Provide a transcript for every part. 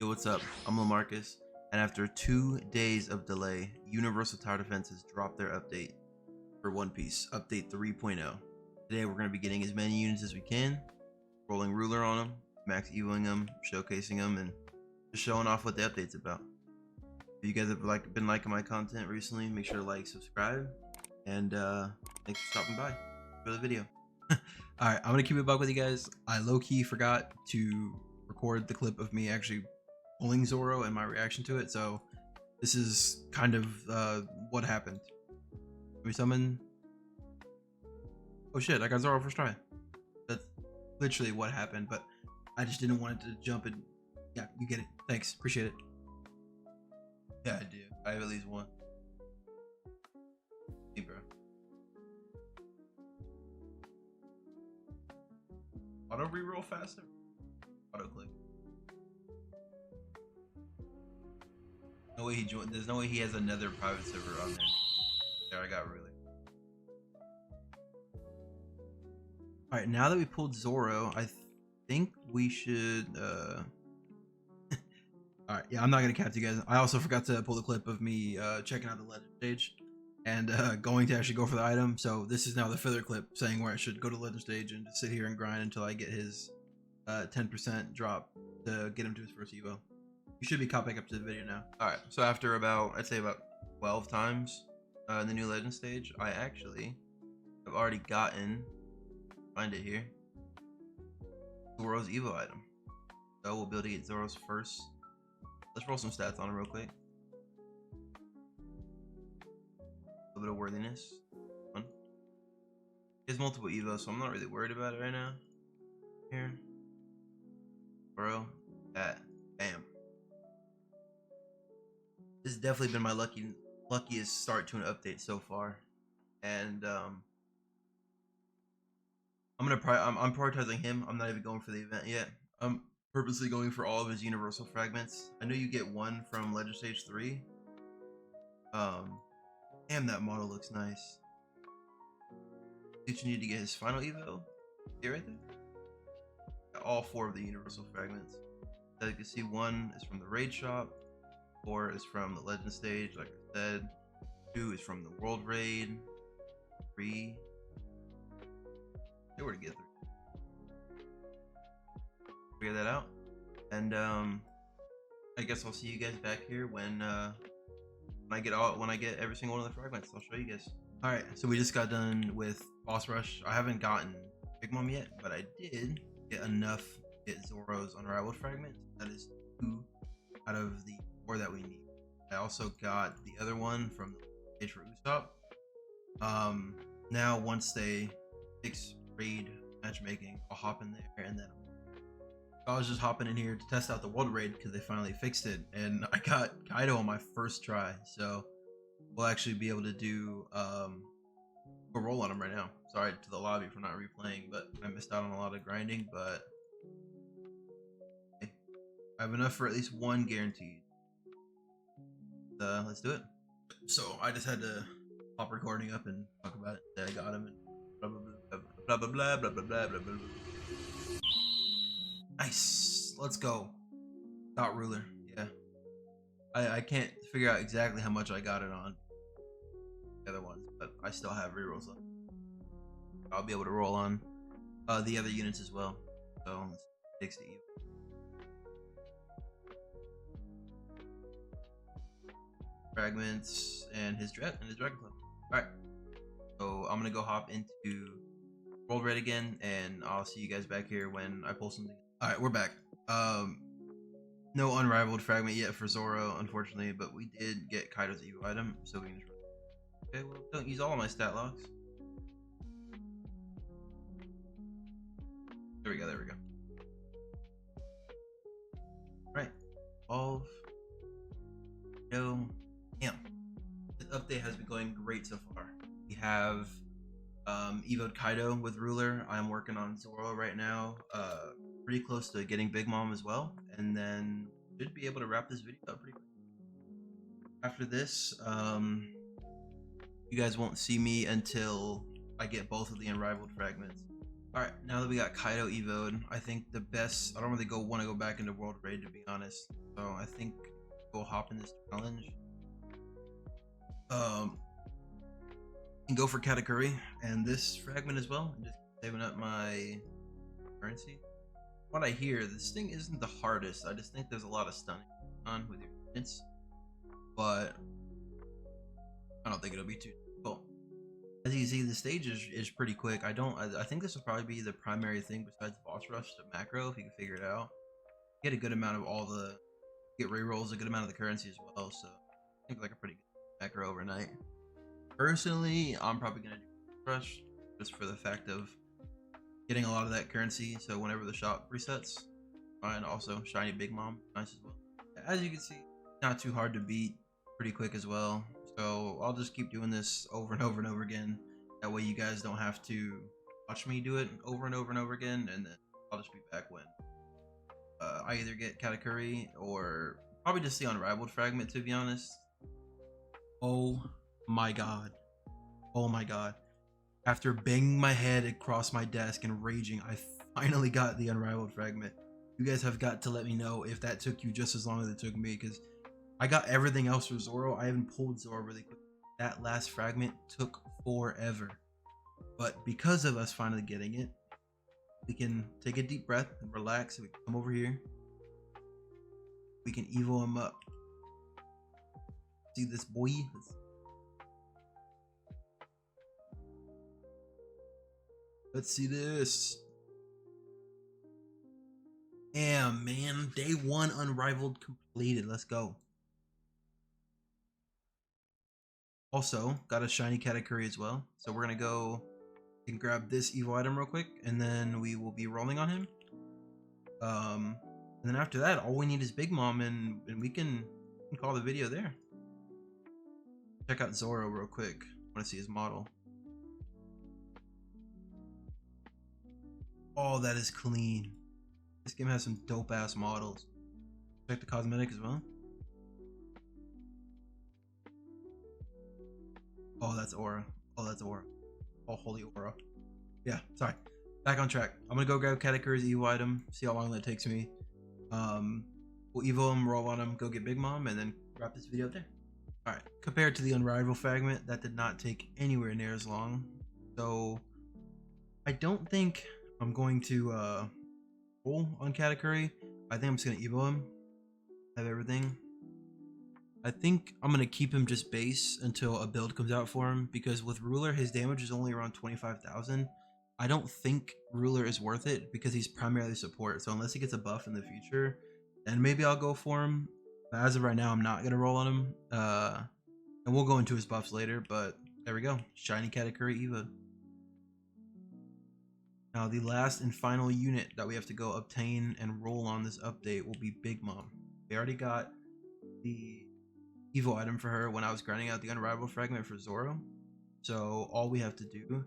Yo, what's up? I'm Lamarcus, and after 2 days of delay, Universal Tower Defense has dropped their update for One Piece, update 3.0. Today we're going to be getting as many units as we can, rolling ruler on them, max evoing them, showcasing them, and just showing off what the update's about. If you guys have been liking my content recently, make sure to like, subscribe, and thanks for stopping by for the video. Alright, I'm going to keep it back with you guys. I low-key forgot to record the clip of me actually pulling Zoro and my reaction to it, so this is kind of what happened. We summon. Oh shit, I got Zoro first try. That's literally what happened, but I just didn't want it to jump and yeah, you get it. Thanks, appreciate it. Yeah, I do. I have at least one. Hey, bro. Auto reroll faster? Auto click. No way he joined. There's no way he has another private server on there. There, I got really. All right, now that we pulled Zoro, I think we should. All right, yeah, I'm not gonna cap you guys. I also forgot to pull the clip of me checking out the legend stage and going to actually go for the item. So this is now the filler clip saying where I should go to legend stage and just sit here and grind until I get his 10% drop to get him to his first evo. You should be caught back up to the video now. Alright, so after I'd say about 12 times in the new legend stage, I actually have already gotten, find it here, Zoro's evo item. So we'll be able to get Zoro's first. Let's roll some stats on him real quick. A little bit of worthiness. One. He has multiple evos, so I'm not really worried about it right now. Here. Zoro. That. Bam. This has definitely been my luckiest start to an update so far, and I'm prioritizing him. I'm not even going for the event yet. I'm purposely going for all of his universal fragments. I know you get one from Legend Stage 3. Damn, that model looks nice. Did you need to get his final evo? See right there? All 4 of the universal fragments. As you can see, 1 is from the raid shop. 4 is from the legend stage, like I said. 2 is from the world raid. 3. They were to get 3. Figure that out. And I guess I'll see you guys back here when I get every single one of the fragments. I'll show you guys. All right, so we just got done with boss rush. I haven't gotten Big Mom yet, but I did get enough to get Zoro's unrivaled fragment. That is 2 out of the 4 that we need. I also got the other one from the stage for Usopp. Now once they fix raid matchmaking, I'll hop in there, and then I was just hopping in here to test out the world raid because they finally fixed it, and I got Kaido on my first try. So we'll actually be able to do a roll on him right now. Sorry to the lobby for not replaying, but I missed out on a lot of grinding. But hey, I have enough for at least 1 guaranteed. Let's do it. So I just had to pop recording up and talk about it. That I got him and blah blah blah blah blah blah blah blah blah blah blah. Nice. Let's go. Dot ruler. Yeah. I can't figure out exactly how much I got it on the other ones, but I still have rerolls left. I'll be able to roll on the other units as well. So let's fix the evil. Fragments and his dragon club. All right, so I'm gonna go hop into world red again, and I'll see you guys back here when I pull something. All right, we're back. No unrivaled fragment yet for Zoro, unfortunately, but we did get Kaido's evo item, so we can just. Okay, well, don't use all of my stat logs. There we go. There we go. All right, evolve. No. Damn. This update has been going great so far. We have evoed Kaido with ruler. I'm working on Zoro right now. Pretty close to getting Big Mom as well, and then should be able to wrap this video up pretty quick. After this, you guys won't see me until I get both of the unrivaled fragments. Alright, now that we got Kaido evoed, I think the best, I don't really want to go back into World Raid to be honest. So I think we'll hop in this challenge. And go for Katakuri and this fragment as well, and just saving up my currency. What I hear, this thing isn't the hardest. I just think there's a lot of stunning on with your units, but I don't think it'll be too difficult. As you can see, the stage is pretty quick. I think this will probably be the primary thing besides boss rush to macro if you can figure it out. Get a good amount of all the get rerolls, a good amount of the currency as well. So I think like a pretty good macro overnight. Personally, I'm probably gonna do rush just for the fact of getting a lot of that currency. So whenever the shop resets, and also shiny Big Mom, nice as well. As you can see, not too hard to beat, pretty quick as well. So I'll just keep doing this over and over and over again. That way you guys don't have to watch me do it over and over and over again, and then I'll just be back when I either get Katakuri or probably just the Unrivaled fragment, to be honest. Oh my god. Oh my god. After banging my head across my desk and raging, I finally got the Unrivaled fragment. You guys have got to let me know if that took you just as long as it took me, because I got everything else for Zoro. I haven't pulled Zoro really quick. That last fragment took forever. But because of us finally getting it, we can take a deep breath and relax. We can come over here. We can evo him up. See this boy? Let's see this. Damn, man. Day 1 Unrivaled completed. Let's go. Also, got a shiny Katakuri as well. So we're going to go and grab this evil item real quick, and then we will be rolling on him. And then after that, all we need is Big Mom, and we can call the video there. Check out Zoro real quick. I want to see his model. Oh, that is clean. This game has some dope ass models. Check the cosmetic as well. Oh, that's aura. Oh, that's aura. Oh, holy aura. Yeah, sorry. Back on track. I'm gonna go grab Katakuri's Evo item, see how long that takes me. We'll Evo him, roll on him, go get Big Mom, and then wrap this video up there. Alright, compared to the Unrivaled fragment, that did not take anywhere near as long. So, I don't think I'm going to roll on Katakuri. I think I'm just gonna Evo him, have everything. I think I'm gonna keep him just base until a build comes out for him, because with Ruler his damage is only around 25,000. I don't think Ruler is worth it because he's primarily support. So unless he gets a buff in the future, then maybe I'll go for him. But as of right now, I'm not gonna roll on him. And we'll go into his buffs later. But there we go, shiny Katakuri Eva. Now the last and final unit that we have to go obtain and roll on this update will be Big Mom. We already got the Evo item for her when I was grinding out the Unrivaled fragment for Zoro. So all we have to do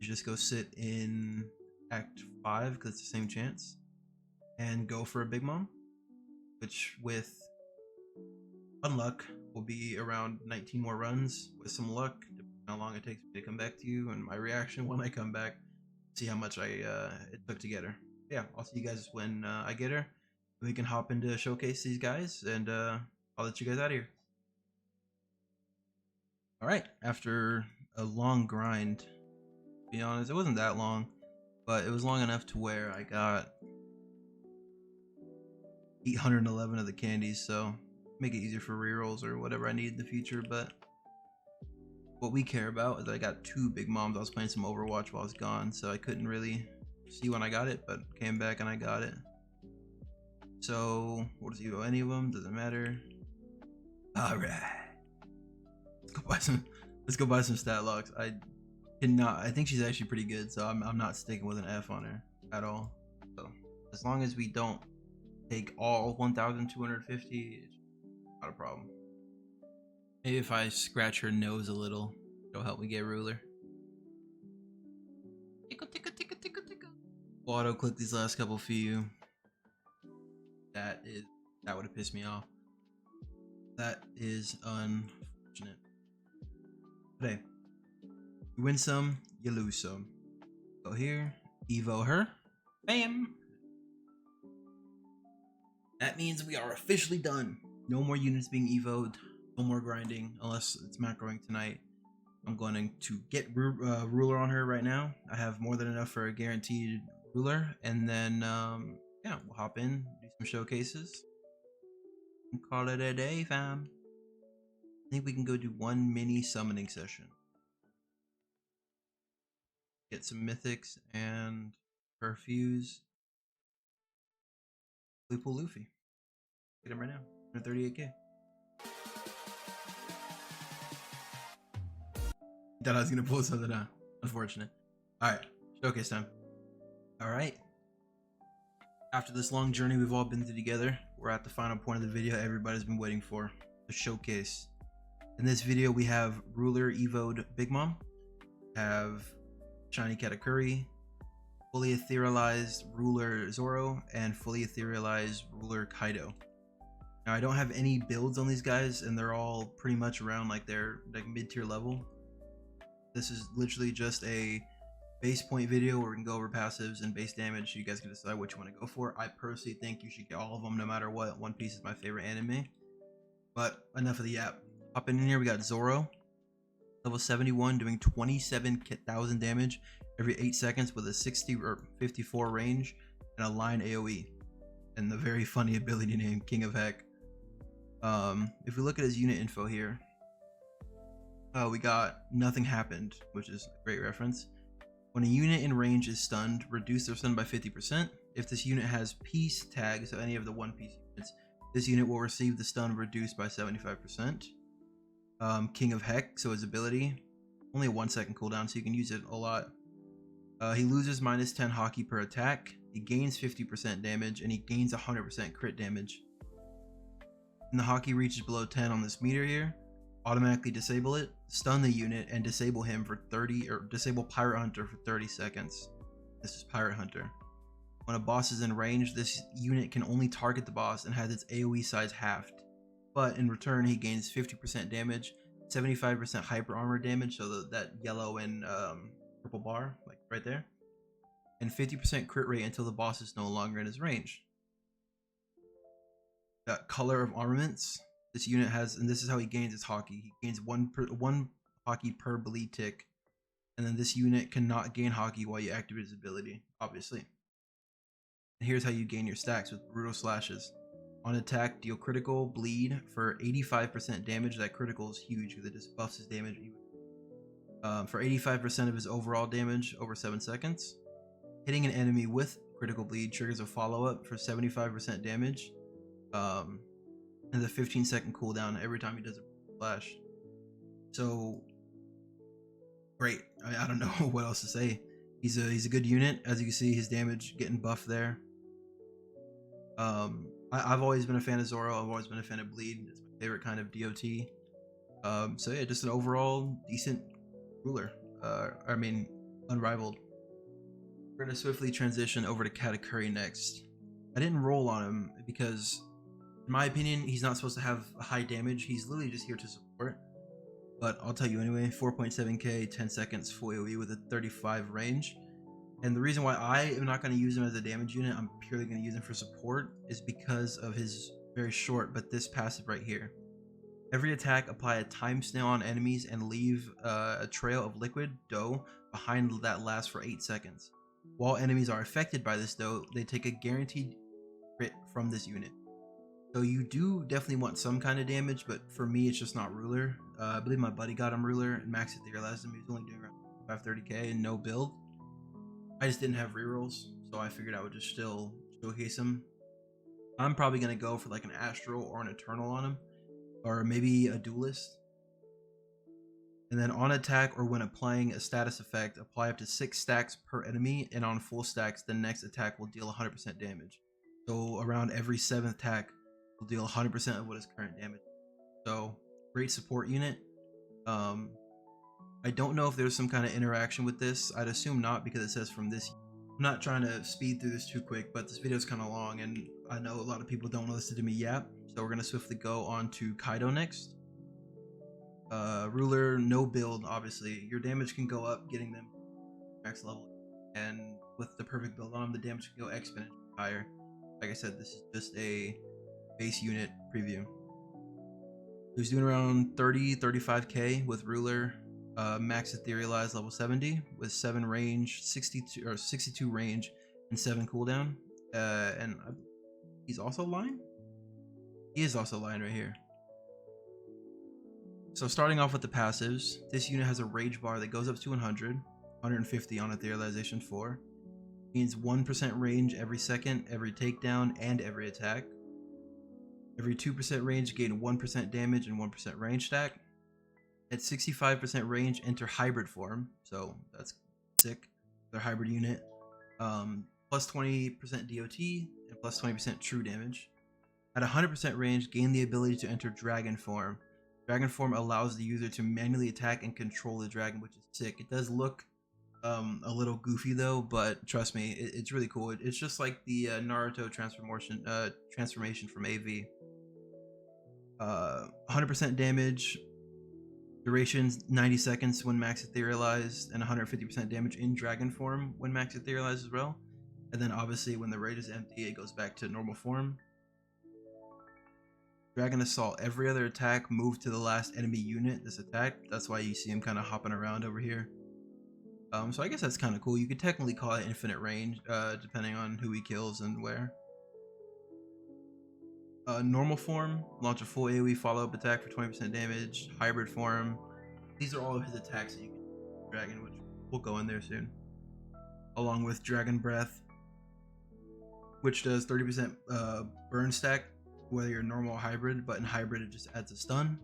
is just go sit in Act 5, because it's the same chance, and go for a Big Mom, which with unluck will be around 19 more runs. With some luck, depending on how long it takes me to come back to you and my reaction when I come back, see how much it took to get her. Yeah, I'll see you guys when I get her. We can hop into showcase these guys, and I'll let you guys out of here. Alright, after a long grind, to be honest, it wasn't that long, but it was long enough to where I got 811 of the candies, so make it easier for rerolls or whatever I need in the future. But what we care about is I got 2 Big Moms. I was playing some Overwatch while I was gone, so I couldn't really see when I got it, but came back and I got it. So, what does he go? Any of them? Doesn't matter. Alright. Let's go buy some stat locks. I think she's actually pretty good, so I'm not sticking with an F on her at all. So as long as we don't take all 1,250, it's not a problem. Maybe if I scratch her nose a little, it'll help me get Ruler. Tickle, tickle, tickle, tickle, tickle. We'll auto click these last couple for you. That would have pissed me off. That is unfortunate. But hey, you win some, you lose some. Go here, Evo her. Bam! That means we are officially done. No more units being evoed. No more grinding unless it's macroing tonight. I'm going to get ruler on her right now. I have more than enough for a guaranteed ruler, and then yeah, we'll hop in, do some showcases, and call it a day, fam. I think we can go do one mini summoning session. Get some mythics and perfuse. We pull Luffy. Get him right now. 138k. Thought I was gonna pull something out. Unfortunate. Alright, showcase time. Alright. After this long journey we've all been through together, we're at the final point of the video everybody's been waiting for. The showcase. In this video we have Ruler Evo'd Big Mom, have Shiny Katakuri, fully etherealized Ruler Zoro, and fully etherealized Ruler Kaido. Now I don't have any builds on these guys, and they're all pretty much around like their mid-tier level. This is literally just a base point video where we can go over passives and base damage. You guys can decide what you want to go for. I personally think you should get all of them no matter what. One Piece is my favorite anime. But enough of the yap. Hopping in here, we got Zoro, level 71, doing 27,000 damage every 8 seconds with a 60 or 54 range and a line AoE. And the very funny ability name, King of Heck. If we look at his unit info here, we got Nothing Happened, which is a great reference. When a unit in range is stunned, reduce their stun by 50%. If this unit has Peace tag, so any of the One Piece units, this unit will receive the stun reduced by 75%. King of Heck, so his ability, only a 1 second cooldown, so you can use it a lot. He loses minus 10 hockey per attack, he gains 50% damage, and he gains 100% crit damage. When the hockey reaches below 10 on this meter here, automatically disable it, stun the unit, and disable him for 30, or disable Pirate Hunter for 30 seconds. This is Pirate Hunter. When a boss is in range, this unit can only target the boss and has its AoE size halved. But in return, he gains 50% damage, 75% hyper armor damage, so that yellow and purple bar, like right there, and 50% crit rate until the boss is no longer in his range. Got color of armaments. This unit has, and this is how he gains his hockey. He gains one hockey per bleed tick, and then this unit cannot gain hockey while you activate his ability, obviously. And here's how you gain your stacks with brutal slashes. On attack, deal critical bleed for 85% damage. That critical is huge because it just buffs his damage for 85% of his overall damage over 7 seconds. Hitting an enemy with critical bleed triggers a follow-up for 75% damage. And the 15-second cooldown every time he does a flash. So great. I don't know what else to say. He's a good unit. As you can see, his damage getting buffed there. I've always been a fan of Zoro. I've always been a fan of bleed. It's my favorite kind of DOT. So yeah, just an overall decent ruler. I mean, unrivaled. We're gonna swiftly transition over to Katakuri next. I didn't roll on him because, in my opinion, he's not supposed to have high damage. He's literally just here to support. But I'll tell you anyway, 4.7k, 10 seconds, full AoE with a 35 range. And the reason why I am not going to use him as a damage unit, I'm purely going to use him for support, is because of his very short, but this passive right here. Every attack, apply a time snail on enemies and leave a trail of liquid dough behind that lasts for 8 seconds. While enemies are affected by this dough, they take a guaranteed crit from this unit. So you do definitely want some kind of damage, but for me, it's just not ruler. I believe my buddy got him ruler and maxed it there last time. He was only doing around 530k and no build. I just didn't have rerolls, so I figured I would just still showcase him. I'm probably going to go for like an Astral or an Eternal on him, or maybe a Duelist. And then on attack or when applying a status effect, apply up to 6 stacks per enemy, and on full stacks, the next attack will deal 100% damage. So around every 7th attack will deal 100% of what his current damage. So great support unit. I don't know if there's some kind of interaction with this. I'd assume not, because it says from this. I'm not trying to speed through this too quick, but this video is kind of long, and I know a lot of people don't want to listen to me yap. So we're going to swiftly go on to Kaido next. Ruler, no build, obviously. Your damage can go up getting them max level, and with the perfect build on him, the damage can go exponentially higher. Like I said, this is just a base unit preview. He's doing around 35k with ruler, max etherealized level 70 with 7 range, 62 range, and 7 cooldown. And he's also line. He is also line right here. So starting off with the passives, this unit has a rage bar that goes up to 100, 150 on etherealization 4. Means 1% range every second, every takedown, and every attack. Every 2% range, gain 1% damage and 1% range stack. At 65% range, enter hybrid form. So that's sick. Their hybrid unit. Plus 20% DOT and plus 20% true damage. At 100% range, gain the ability to enter dragon form. Dragon form allows the user to manually attack and control the dragon, which is sick. It does look a little goofy though, but trust me, it's really cool. It's just like the Naruto transformation from AV. 100% damage, durations 90 seconds when max etherealized, and 150% damage in dragon form when max etherealized as well. And then obviously when the raid is empty, it goes back to normal form. Dragon assault, every other attack move to the last enemy unit this attack. That's why you see him kind of hopping around over here. So I guess that's kind of cool. You could technically call it infinite range, depending on who he kills and where. Normal form, launch a full AoE follow-up attack for 20% damage. Hybrid form, these are all of his attacks that you can dragon, which we'll go in there soon. Along with dragon breath, which does 30% burn stack, whether you're normal or hybrid, but in hybrid it just adds a stun.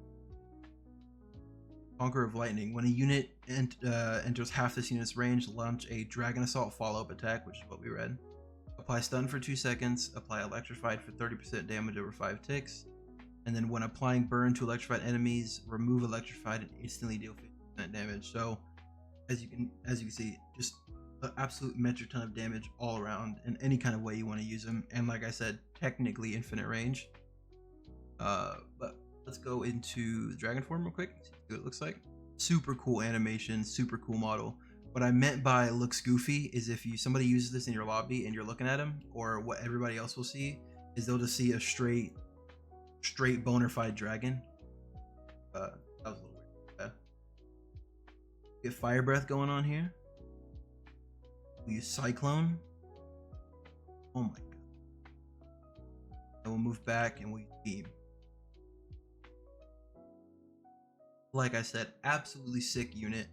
Conquer of Lightning, when a unit enters half this unit's range, launch a dragon assault follow-up attack, which is what we read. Apply stun for 2 seconds, apply electrified for 30% damage over 5 ticks, and then when applying burn to electrified enemies, remove electrified and instantly deal 50% damage. So as you can see, just an absolute metric ton of damage all around in any kind of way you want to use him. And like I said, technically infinite range. But let's go into the dragon form real quick, see what it looks like. Super cool animation, super cool model. What I meant by looks goofy is if somebody uses this in your lobby and you're looking at him, or what everybody else will see is they'll just see a straight bona fide dragon. That was a little weird. Yeah. Get fire breath going on here. We use cyclone. Oh my god. And we'll move back and we beam. Like I said, absolutely sick unit.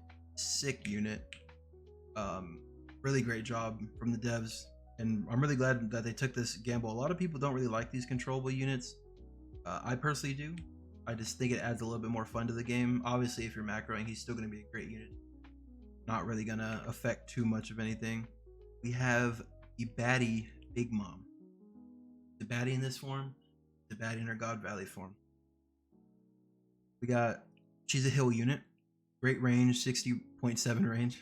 Really great job from the devs, and I'm really glad that they took this gamble. A lot of people don't really like these controllable units. I personally do. I just think it adds a little bit more fun to the game. Obviously, if you're macroing, he's still going to be a great unit. Not really going to affect too much of anything. We have the baddie Big Mom. The baddie in this form, the baddie in her God Valley form. She's a hill unit. Great range, 60.7 range.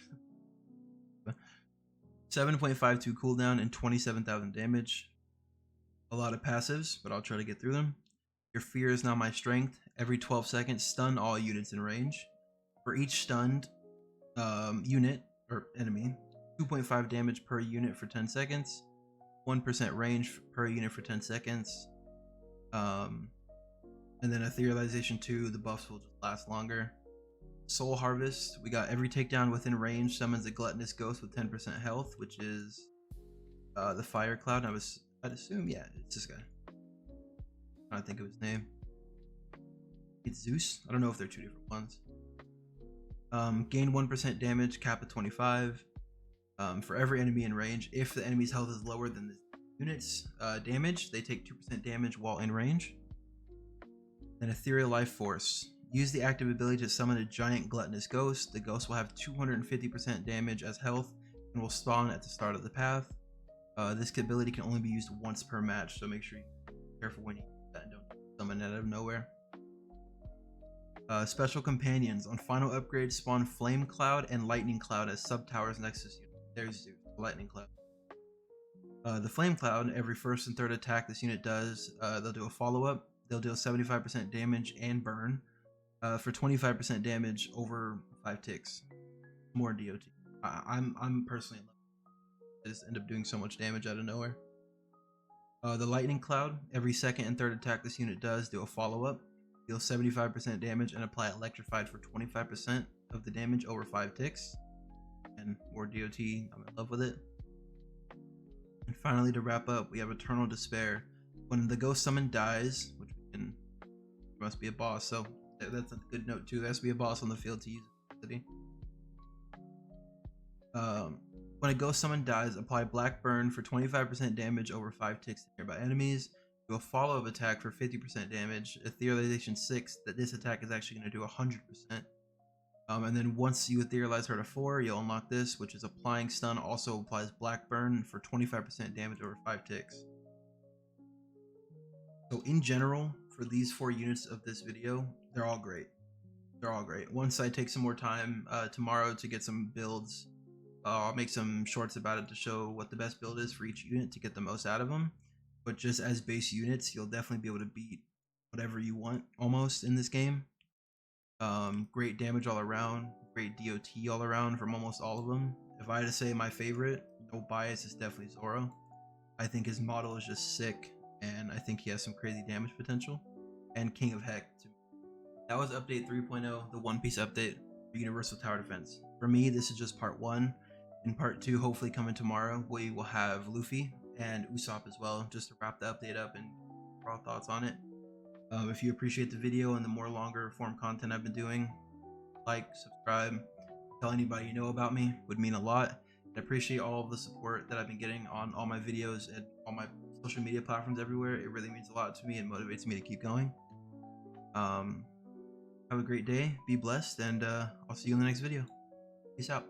7.52 cooldown and 27,000 damage. A lot of passives, but I'll try to get through them. Your fear is now my strength. Every 12 seconds, stun all units in range. For each stunned unit or enemy, 2.5 damage per unit for 10 seconds. 1% range per unit for 10 seconds. And then etherealization 2, the buffs will just last longer. Soul Harvest, we got every takedown within range summons a gluttonous ghost with 10% health, which is the Fire Cloud. I'd assume, yeah, it's this guy. I don't think of his name. It's Zeus. I don't know if they're two different ones. Gain 1% damage, cap at 25. For every enemy in range. If the enemy's health is lower than the unit's damage, they take 2% damage while in range. Then Ethereal Life Force. Use the active ability to summon a giant gluttonous ghost. The ghost will have 250% damage as health and will spawn at the start of the path. This ability can only be used once per match, so make sure you be careful when you use that and don't summon it out of nowhere. Special companions. On final upgrade, spawn Flame Cloud and Lightning Cloud as sub towers next to you. There's Zeus, Lightning Cloud. The Flame Cloud, every first and third attack this unit does, they'll do a follow-up. They'll deal 75% damage and burn. For 25% damage over 5 ticks. More DOT. I'm personally in love. They just end up doing so much damage out of nowhere. The lightning cloud, every second and third attack this unit does, do a follow-up, deal 75% damage, and apply electrified for 25% of the damage over 5 ticks. And more DOT, I'm in love with it. And finally, to wrap up, we have Eternal Despair. When the ghost summon dies, which must be a boss, so that's a good note too. There has to be a boss on the field to use ability. When a ghost summon dies, apply Black Burn for 25% damage over 5 ticks to nearby enemies. Do a follow-up attack for 50% damage. Etherealization 6, that this attack is actually going to do 100%. And then once you etherealize her to 4, you'll unlock this, which is applying stun. Also applies Black Burn for 25% damage over 5 ticks. So in general, for these 4 units of this video, they're all great. They're all great. Once I take some more time tomorrow to get some builds, I'll make some shorts about it to show what the best build is for each unit to get the most out of them. But just as base units, you'll definitely be able to beat whatever you want almost in this game. Great damage all around, great DOT all around from almost all of them. If I had to say my favorite, no bias, is definitely Zoro. I think his model is just sick, and I think he has some crazy damage potential. And King of Heck. That was update 3.0, the One Piece update for Universal Tower Defense. For me, this is just part 1. In part 2, hopefully coming tomorrow, we will have Luffy and Usopp as well, just to wrap the update up and raw thoughts on it. If you appreciate the video and the more longer form content I've been doing, like, subscribe, tell anybody you know about me, would mean a lot. I appreciate all of the support that I've been getting on all my videos and all my social media platforms everywhere. It really means a lot to me and motivates me to keep going. Have a great day, be blessed, and I'll see you in the next video. Peace out.